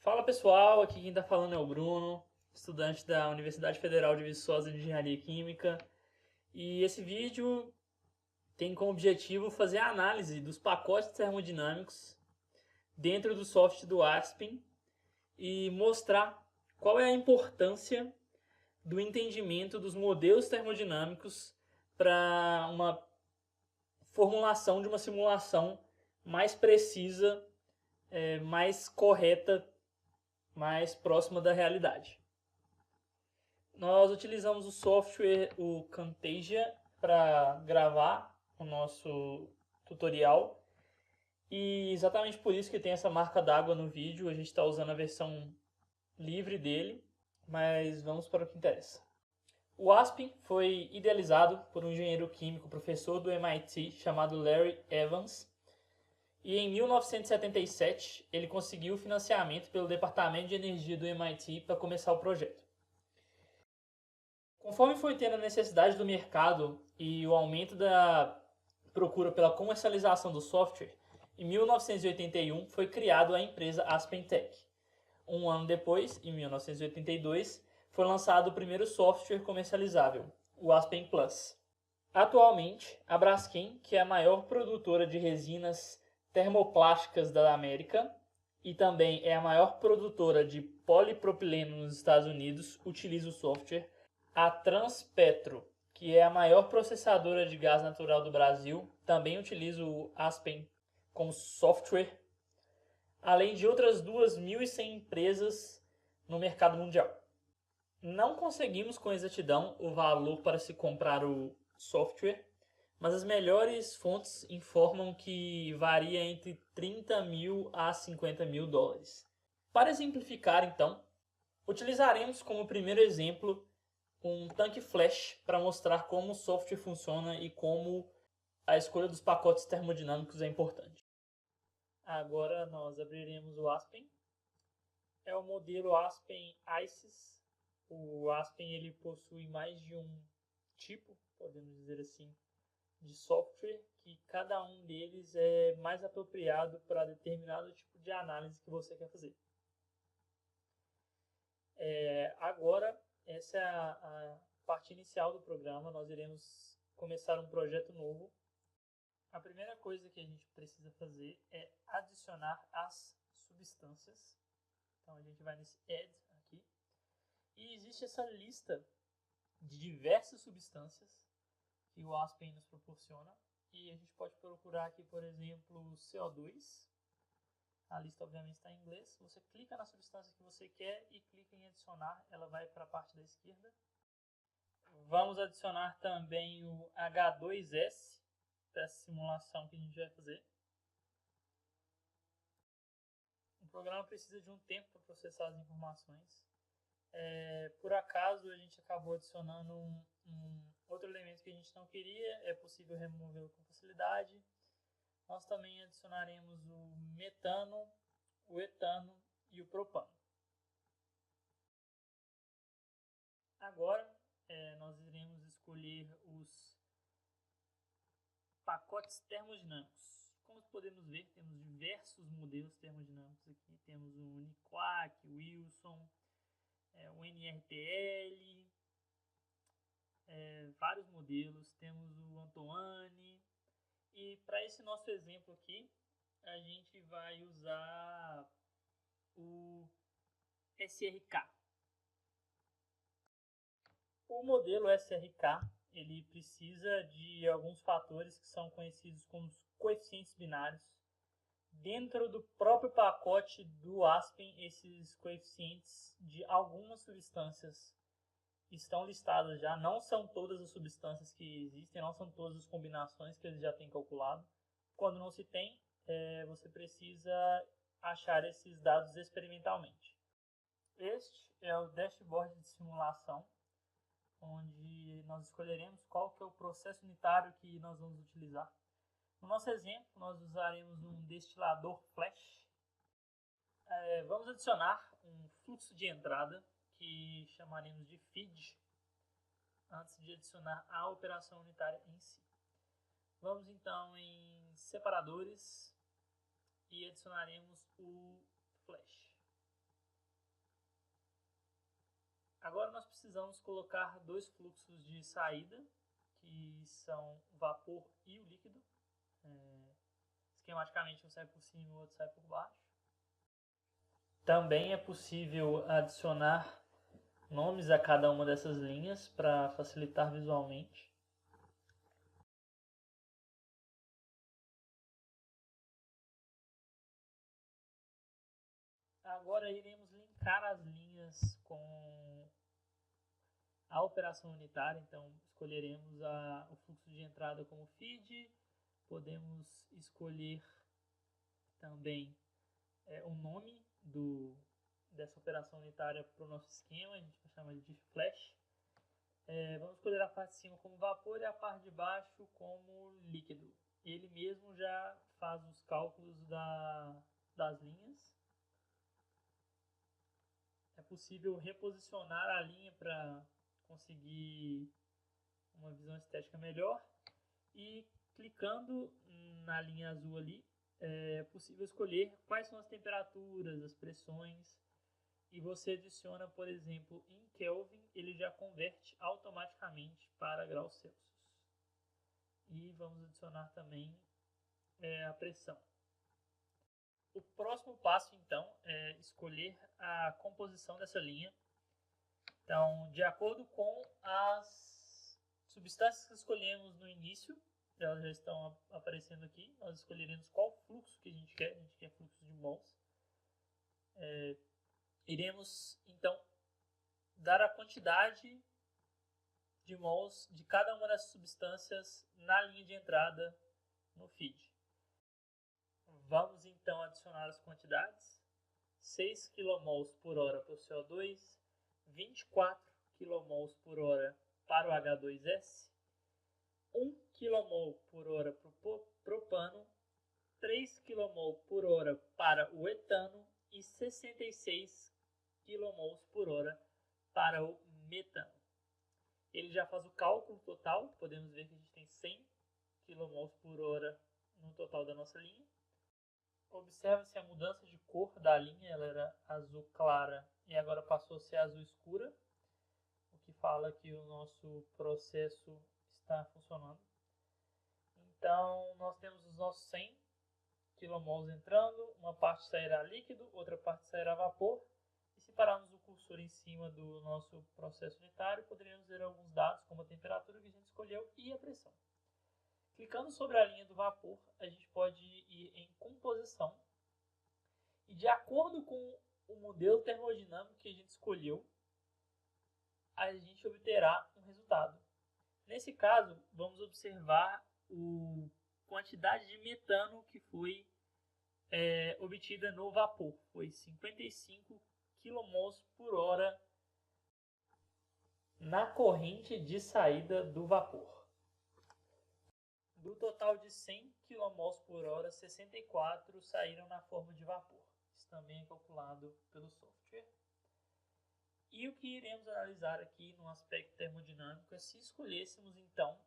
Fala pessoal, aqui quem está falando é o Bruno, estudante da Universidade Federal de Viçosa de Engenharia Química. E esse vídeo tem como objetivo fazer a análise dos pacotes termodinâmicos dentro do software do Aspen e mostrar qual é a importância do entendimento dos modelos termodinâmicos para uma formulação de uma simulação mais precisa, mais correta, mais próxima da realidade. Nós utilizamos o software, o Camtasia, para gravar o nosso tutorial. E exatamente por isso que tem essa marca d'água no vídeo. A gente está usando a versão livre dele, mas vamos para o que interessa. O Aspen foi idealizado por um engenheiro químico, professor do MIT, chamado Larry Evans. E em 1977, ele conseguiu financiamento pelo Departamento de Energia do MIT para começar o projeto. Conforme foi tendo a necessidade do mercado e o aumento da procura pela comercialização do software, em 1981 foi criada a empresa AspenTech. Um ano depois, em 1982, foi lançado o primeiro software comercializável, o Aspen Plus. Atualmente, a Braskem, que é a maior produtora de resinas termoplásticas da América e também é a maior produtora de polipropileno nos Estados Unidos, utiliza o software. A Transpetro, que é a maior processadora de gás natural do Brasil, também utiliza o Aspen como software, além de outras 2.100 empresas no mercado mundial. Não conseguimos com exatidão o valor para se comprar o software, mas as melhores fontes informam que varia entre 30 mil a 50 mil dólares. Para exemplificar, então, utilizaremos como primeiro exemplo um tanque flash para mostrar como o software funciona e como a escolha dos pacotes termodinâmicos é importante. Agora nós abriremos o Aspen. É o modelo Aspen ICES. O Aspen ele possui mais de um tipo, podemos dizer assim, de software, que cada um deles é mais apropriado para determinado tipo de análise que você quer fazer. Agora, essa é a parte inicial do programa. Nós iremos começar um projeto novo. A primeira coisa que a gente precisa fazer é adicionar as substâncias. Então a gente vai nesse Add aqui. E existe essa lista de diversas substâncias que o Aspen nos proporciona. E a gente pode procurar aqui, por exemplo, CO2. A lista obviamente está em inglês. Você clica na substância que você quer e clica em adicionar. Ela vai para a parte da esquerda. Vamos adicionar também o H2S dessa simulação que a gente vai fazer. O programa precisa de um tempo para processar as informações. Por acaso a gente acabou adicionando um outro elemento que a gente não queria. É possível removê-lo com facilidade. Nós também adicionaremos o metano, o etano e o propano. Agora nós iremos escolher os pacotes termodinâmicos. Como podemos ver, temos diversos modelos termodinâmicos aqui. Temos o Uniquark, o Wilson, o NRTL, vários modelos. Temos o Antoine. E para esse nosso exemplo aqui, a gente vai usar o SRK. O modelo SRK ele precisa de alguns fatores que são conhecidos como coeficientes binários. Dentro do próprio pacote do Aspen, esses coeficientes de algumas substâncias estão listadas já. Não são todas as substâncias que existem, não são todas as combinações que eles já têm calculado. Quando não se tem, você precisa achar esses dados experimentalmente. Este é o dashboard de simulação, onde nós escolheremos qual que é o processo unitário que nós vamos utilizar. No nosso exemplo, nós usaremos um destilador flash. Vamos adicionar um fluxo de entrada, que chamaremos de feed, antes de adicionar a operação unitária em si. Vamos então em separadores e adicionaremos o flash. Agora nós precisamos colocar dois fluxos de saída, que são o vapor e o líquido. Esquematicamente um sai por cima e o outro sai por baixo. Também é possível adicionar nomes a cada uma dessas linhas para facilitar visualmente. Agora iremos linkar as linhas com a operação unitária, então escolheremos o fluxo de entrada como feed, podemos escolher também o nome dessa operação unitária para o nosso esquema, a gente vai chamar de diff flash. Vamos escolher a parte de cima como vapor e a parte de baixo como líquido. Ele mesmo já faz os cálculos das linhas. É possível reposicionar a linha para conseguir uma visão estética melhor. E clicando na linha azul ali, é possível escolher quais são as temperaturas, as pressões. E você adiciona, por exemplo, em Kelvin, ele já converte automaticamente para graus Celsius. E vamos adicionar também a pressão. O próximo passo, então, é escolher a composição dessa linha. Então, de acordo com as substâncias que escolhemos no início, elas já estão aparecendo aqui, nós escolheremos qual fluxo que a gente quer fluxo de mols. Iremos, então, dar a quantidade de mols de cada uma das substâncias na linha de entrada no feed. Vamos então adicionar as quantidades: 6 kmol por hora para o CO2, 24 kmol por hora para o H2S, 1 kmol por hora para o propano, 3 kmol por hora para o etano e 66 kmol por hora para o metano. Ele já faz o cálculo total, podemos ver que a gente tem 100 kmol por hora no total da nossa linha. Observa-se a mudança de cor da linha, ela era azul clara e agora passou a ser azul escura, o que fala que o nosso processo está funcionando. Então, nós temos os nossos 100 kmol entrando, uma parte sairá líquido, outra parte sairá vapor. E se pararmos o cursor em cima do nosso processo unitário, poderíamos ver alguns dados, como a temperatura que a gente escolheu e a pressão. Clicando sobre a linha do vapor, a gente pode ir em composição. E de acordo com o modelo termodinâmico que a gente escolheu, a gente obterá um resultado. Nesse caso, vamos observar a quantidade de metano que foi obtida no vapor. Foi 55 kmol por hora na corrente de saída do vapor. Do total de 100 kmol por hora, 64 saíram na forma de vapor. Isso também é calculado pelo software. E o que iremos analisar aqui no aspecto termodinâmico é se escolhêssemos então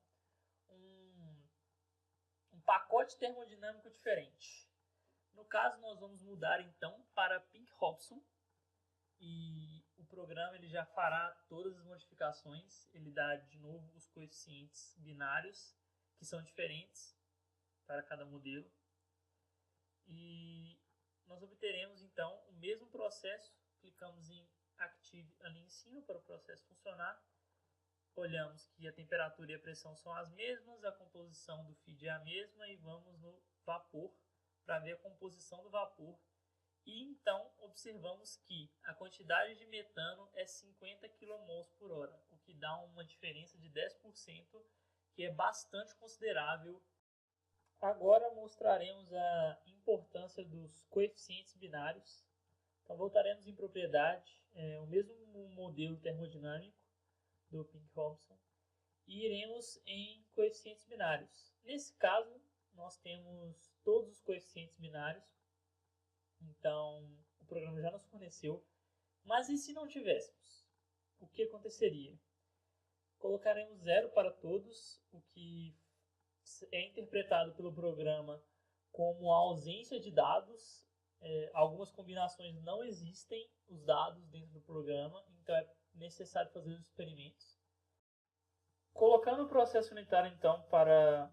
um pacote termodinâmico diferente. No caso, nós vamos mudar então para Pink-Hobson e o programa ele já fará todas as modificações. Ele dá de novo os coeficientes binários que são diferentes para cada modelo. E nós obteremos então o mesmo processo. Clicamos em Active ali em cima para o processo funcionar. Olhamos que a temperatura e a pressão são as mesmas, a composição do feed é a mesma e vamos no vapor para ver a composição do vapor. E então observamos que a quantidade de metano é 50 kmol por hora, o que dá uma diferença de 10%, que é bastante considerável. Agora mostraremos a importância dos coeficientes binários. Então voltaremos em propriedade, o mesmo modelo termodinâmico do Pink-Hobson, e iremos em coeficientes binários. Nesse caso, nós temos todos os coeficientes binários, então o programa já nos forneceu. Mas e se não tivéssemos? O que aconteceria? Colocaremos 0 para todos, o que é interpretado pelo programa como a ausência de dados. Algumas combinações não existem os dados dentro do programa, então é necessário fazer os experimentos. Colocando o processo unitário, então, para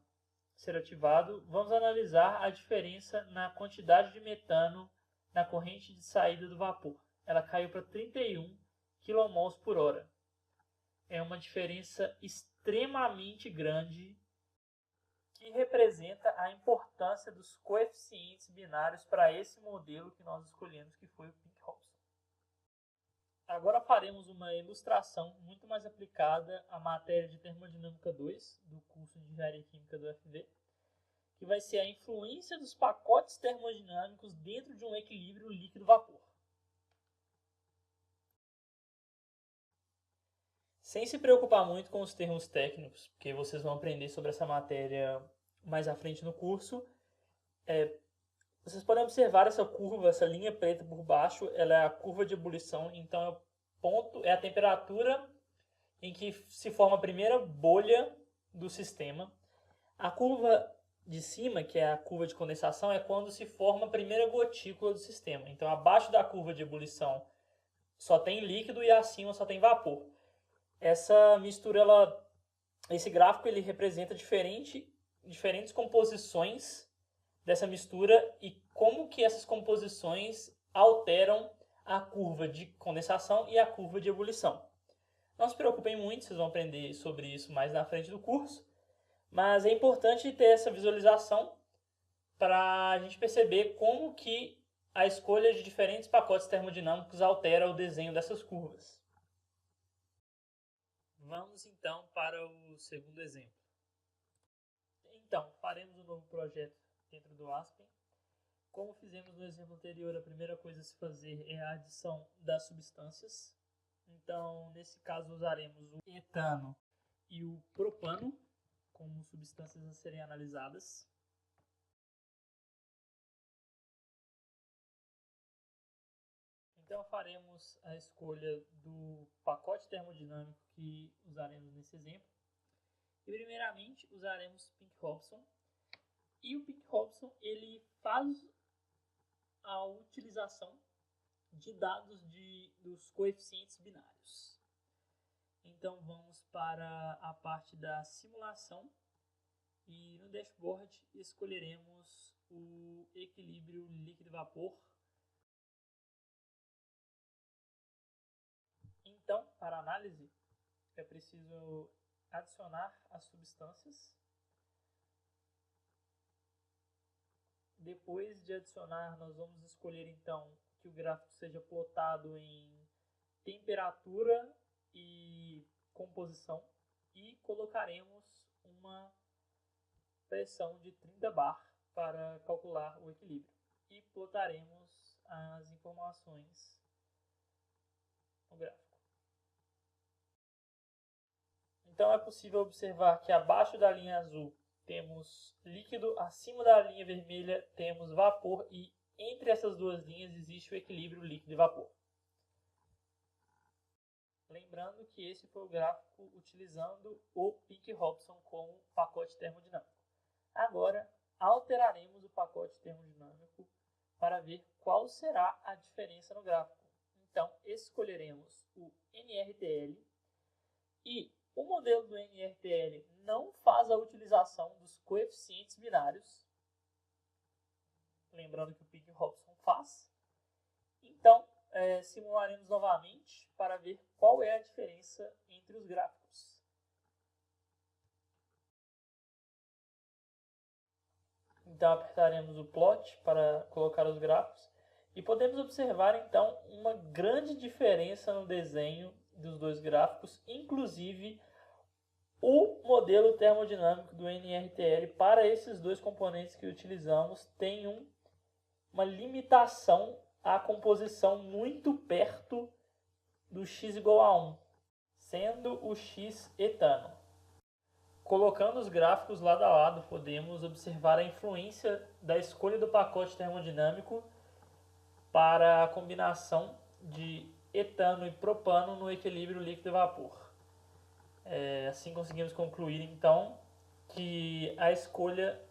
ser ativado, vamos analisar a diferença na quantidade de metano na corrente de saída do vapor. Ela caiu para 31 kmol por hora. É uma diferença extremamente grande que representa a importância dos coeficientes binários para esse modelo que nós escolhemos, que foi o Pink-Hobson. Agora faremos uma ilustração muito mais aplicada à matéria de Termodinâmica 2, do curso de Engenharia Química do UFV, que vai ser a influência dos pacotes termodinâmicos dentro de um equilíbrio líquido-vapor. Sem se preocupar muito com os termos técnicos, porque vocês vão aprender sobre essa matéria mais à frente no curso, vocês podem observar essa curva, essa linha preta por baixo, ela é a curva de ebulição, então é a temperatura em que se forma a primeira bolha do sistema. A curva de cima, que é a curva de condensação, é quando se forma a primeira gotícula do sistema. Então, abaixo da curva de ebulição só tem líquido e acima só tem vapor. Essa mistura, esse gráfico ele representa diferentes composições dessa mistura e como que essas composições alteram a curva de condensação e a curva de ebulição. Não se preocupem muito, vocês vão aprender sobre isso mais na frente do curso, mas é importante ter essa visualização para a gente perceber como que a escolha de diferentes pacotes termodinâmicos altera o desenho dessas curvas. Vamos então para o segundo exemplo. Então, faremos um novo projeto dentro do Aspen. Como fizemos no exemplo anterior, a primeira coisa a se fazer é a adição das substâncias. Então, nesse caso, usaremos o etano e o propano como substâncias a serem analisadas. Então, faremos a escolha do pacote termodinâmico que usaremos nesse exemplo. E, primeiramente, usaremos Pink-Hobson. E o Pink-Hobson ele faz a utilização de dados dos coeficientes binários. Então, vamos para a parte da simulação. E no dashboard escolheremos o equilíbrio líquido-vapor. Então, para análise, é preciso adicionar as substâncias. Depois de adicionar, nós vamos escolher então que o gráfico seja plotado em temperatura e composição e colocaremos uma pressão de 30 bar para calcular o equilíbrio e plotaremos as informações no gráfico. Então é possível observar que abaixo da linha azul temos líquido, acima da linha vermelha temos vapor e entre essas duas linhas existe o equilíbrio líquido e vapor. Lembrando que esse foi o gráfico utilizando o Pink-Hobson como pacote termodinâmico. Agora alteraremos o pacote termodinâmico para ver qual será a diferença no gráfico. Então escolheremos o NRTL e o modelo do NRTL não faz a utilização dos coeficientes binários. Lembrando que o Pink-Hobson faz. Então, simularemos novamente para ver qual é a diferença entre os gráficos. Então, apertaremos o plot para colocar os gráficos. E podemos observar, então, uma grande diferença no desenho dos dois gráficos, inclusive o modelo termodinâmico do NRTL para esses dois componentes que utilizamos tem uma limitação à composição muito perto do x igual a 1, sendo o x etano. Colocando os gráficos lado a lado, podemos observar a influência da escolha do pacote termodinâmico para a combinação de etano e propano no equilíbrio líquido e vapor. Assim conseguimos concluir então que a escolha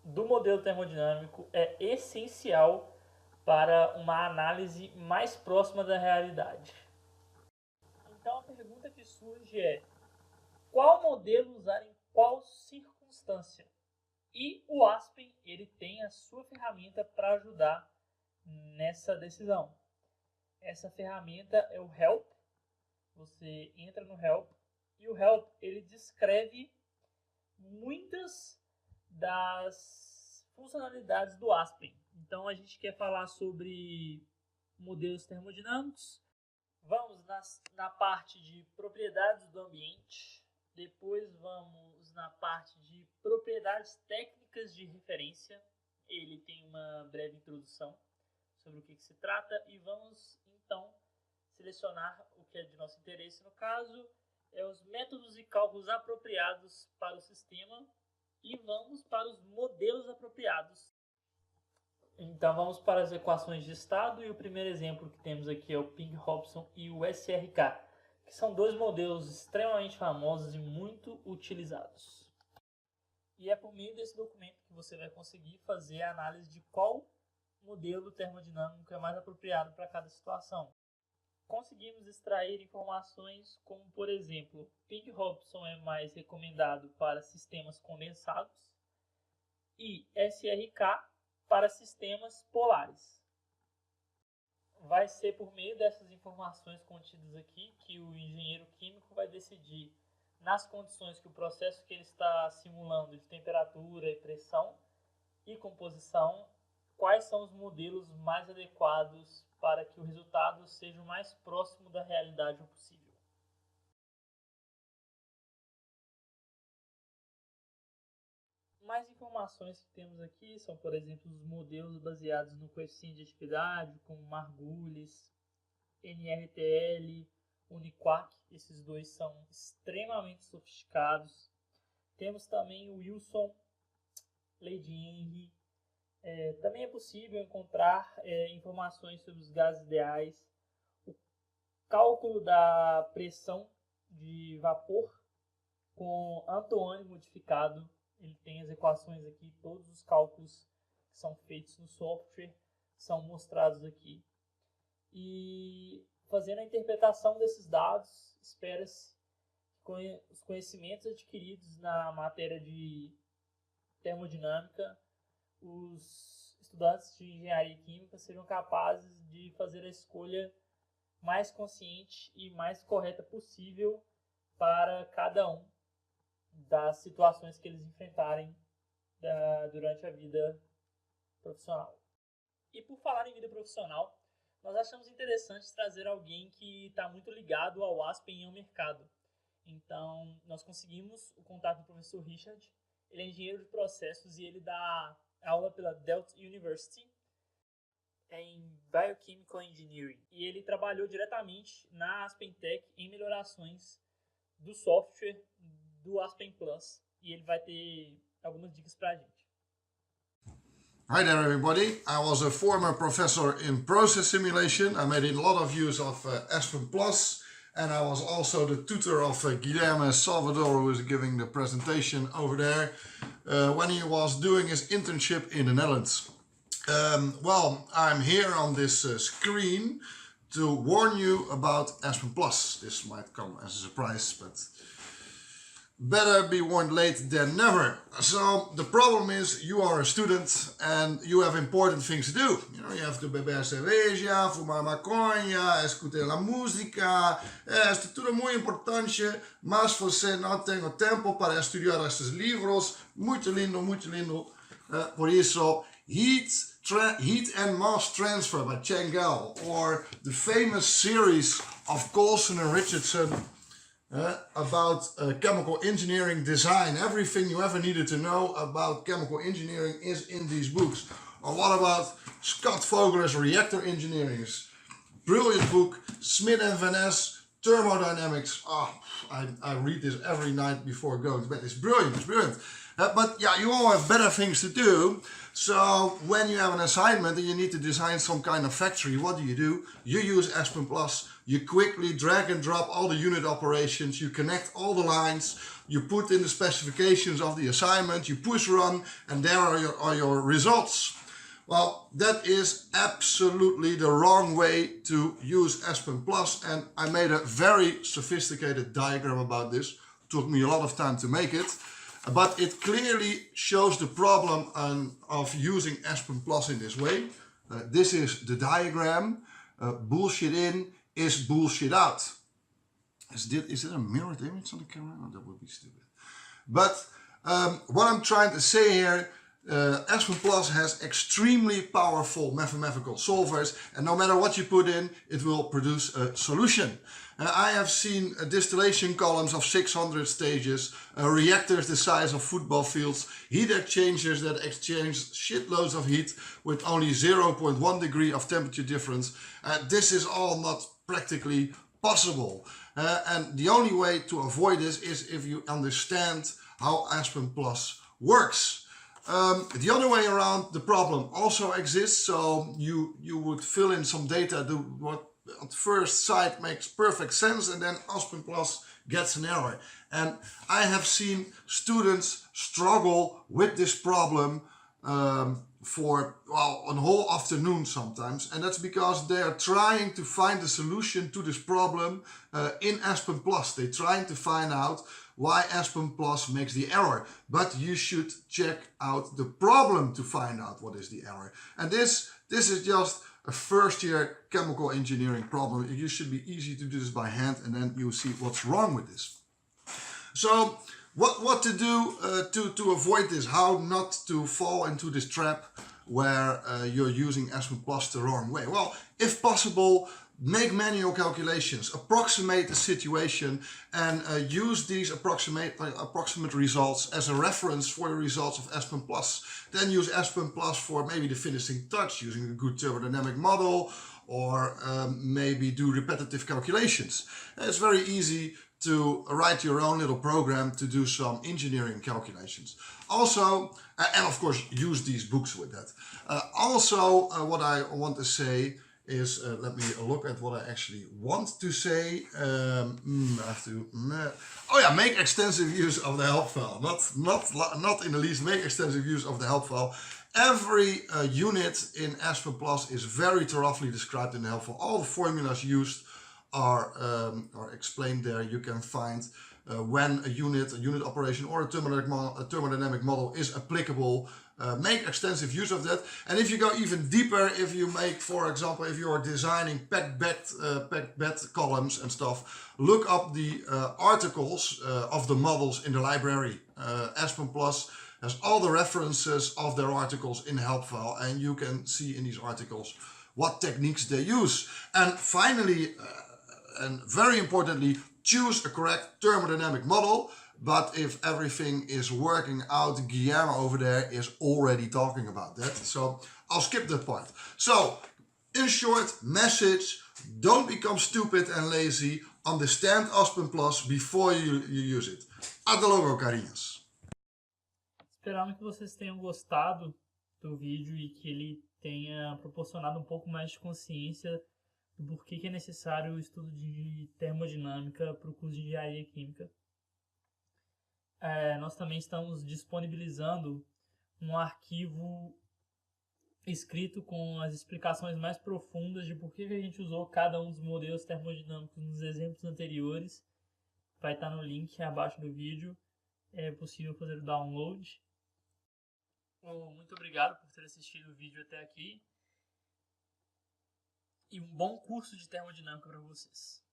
do modelo termodinâmico é essencial para uma análise mais próxima da realidade. Então a pergunta que surge é: qual modelo usar em qual circunstância? E o Aspen ele tem a sua ferramenta para ajudar nessa decisão. Essa ferramenta é o Help. Você entra no Help e o Help ele descreve muitas das funcionalidades do Aspen. Então a gente quer falar sobre modelos termodinâmicos. Vamos na parte de propriedades do ambiente. Depois vamos na parte de propriedades técnicas de referência. Ele tem uma breve introdução sobre o que se trata. E vamos então selecionar o que é de nosso interesse. No caso, os métodos e cálculos apropriados para o sistema. E vamos para os modelos apropriados. Então vamos para as equações de estado. E o primeiro exemplo que temos aqui é o Ping-Hobson e o SRK, que são dois modelos extremamente famosos e muito utilizados. E é por meio desse documento que você vai conseguir fazer a análise de qual modelo termodinâmico é mais apropriado para cada situação. Conseguimos extrair informações como, por exemplo, Ping-Hobson é mais recomendado para sistemas condensados e SRK para sistemas polares. Vai ser por meio dessas informações contidas aqui que o engenheiro químico vai decidir, nas condições que o processo que ele está simulando de temperatura e pressão e composição, quais são os modelos mais adequados para que o resultado seja o mais próximo da realidade possível. Mais informações que temos aqui são, por exemplo, os modelos baseados no coeficiente de atividade, como Margulis, NRTL, Uniquark. Esses dois são extremamente sofisticados. Temos também o Wilson, Lady Henry. Também é possível encontrar informações sobre os gases ideais, o cálculo da pressão de vapor com Antoine modificado. Ele tem as equações aqui, todos os cálculos que são feitos no software são mostrados aqui. E fazendo a interpretação desses dados, espera-se que os conhecimentos adquiridos na matéria de termodinâmica, os estudantes de engenharia química sejam capazes de fazer a escolha mais consciente e mais correta possível para cada um das situações que eles enfrentarem durante a vida profissional. E por falar em vida profissional, nós achamos interessante trazer alguém que está muito ligado ao Aspen e ao mercado. Então, nós conseguimos o contato do professor Richard. Ele é engenheiro de processos e ele dá aula pela Delft University em Biochemical Engineering. E ele trabalhou diretamente na AspenTech em melhorações do software do Aspen Plus. E ele vai ter algumas dicas para a gente. Hi there everybody, I was a former professor in process simulation. I made a lot of use of Aspen Plus, and I was also the tutor of Guilherme Salvador, who is giving the presentation over there, when he was doing his internship in the Netherlands. Well, I'm here on this screen to warn you about Aspen Plus. This might come as a surprise, but better be warned late than never. So the problem is you are a student and you have important things to do. You know, you have to beber cerveja, fumar maconha, escutar a música. Isto tudo é muito importante, mas você não tem o tempo para estudar estes livros. Muito lindo, muito lindo. Por isso, Heat and Mass Transfer by Changel, or the famous series of Coulson and Richardson about chemical engineering design. Everything you ever needed to know about chemical engineering is in these books. Or what about Scott Vogler's Reactor Engineering? Brilliant book. Smith and Van Ness, Thermodynamics. I read this every night before going to bed. It's brilliant, it's brilliant. But yeah, you all have better things to do. So when you have an assignment and you need to design some kind of factory, what do? You use Aspen Plus. You quickly drag and drop all the unit operations, you connect all the lines, you put in the specifications of the assignment, you push run, and there are your results. Well, that is absolutely the wrong way to use Aspen Plus, and I made a very sophisticated diagram about this. Took me a lot of time to make it, but it clearly shows the problem of using Aspen Plus in this way. This is the diagram. Bullshit in is bullshit out. Is it a mirrored image on the camera? Oh, that would be stupid. But what I'm trying to say here, Aspen Plus has extremely powerful mathematical solvers, and no matter what you put in, it will produce a solution. I have seen distillation columns of 600 stages, reactors the size of football fields, heat exchangers that exchange shitloads of heat with only 0.1 degree of temperature difference. This is all not practically possible. And the only way to avoid this is if you understand how Aspen Plus works. The other way around, the problem also exists. So you would fill in some data, do what at first sight makes perfect sense, and then Aspen Plus gets an error. And I have seen students struggle with this problem for, well, a whole afternoon sometimes, and that's because they are trying to find a solution to this problem in Aspen Plus. They're trying to find out why Aspen Plus makes the error, but you should check out the problem to find out what is the error. And this is just a first year chemical engineering problem. It should be easy to do this by hand, and then you'll see what's wrong with this. So what to do to avoid this, how not to fall into this trap where you're using Aspen Plus the wrong way? Well, if possible, make manual calculations, approximate the situation, and use these approximate results as a reference for the results of Aspen Plus. Then use Aspen Plus for maybe the finishing touch, using a good thermodynamic model, or maybe do repetitive calculations. It's very easy to write your own little program to do some engineering calculations. Also, and of course use these books with that. What I want to say is, let me look at what I actually want to say. I have to, oh yeah, make extensive use of the help file. Not in the least, make extensive use of the help file. Every unit in Aspen Plus is very thoroughly described in the help file. All the formulas used are explained there. You can find when a unit operation, or a thermodynamic model is applicable. Make extensive use of that. And if you go even deeper, if you make, for example, if you are designing packed bed columns and stuff, look up the articles of the models in the library. Aspen Plus has all the references of their articles in the help file, and you can see in these articles what techniques they use. And finally, and very importantly, choose a correct thermodynamic model. But if everything is working out, Guillermo over there is already talking about that. So I'll skip that part. So, in short, message, don't become stupid and lazy. Understand Aspen Plus before you use it. Até logo, carinhas. Esperamos que vocês tenham gostado do vídeo e que ele tenha proporcionado um pouco mais de consciência do porquê que é necessário o estudo de termodinâmica para o curso de engenharia química. Nós também estamos disponibilizando um arquivo escrito com as explicações mais profundas de por que a gente usou cada um dos modelos termodinâmicos nos exemplos anteriores. Vai estar no link abaixo do vídeo. É possível fazer o download. Muito obrigado por ter assistido o vídeo até aqui. E um bom curso de termodinâmica para vocês.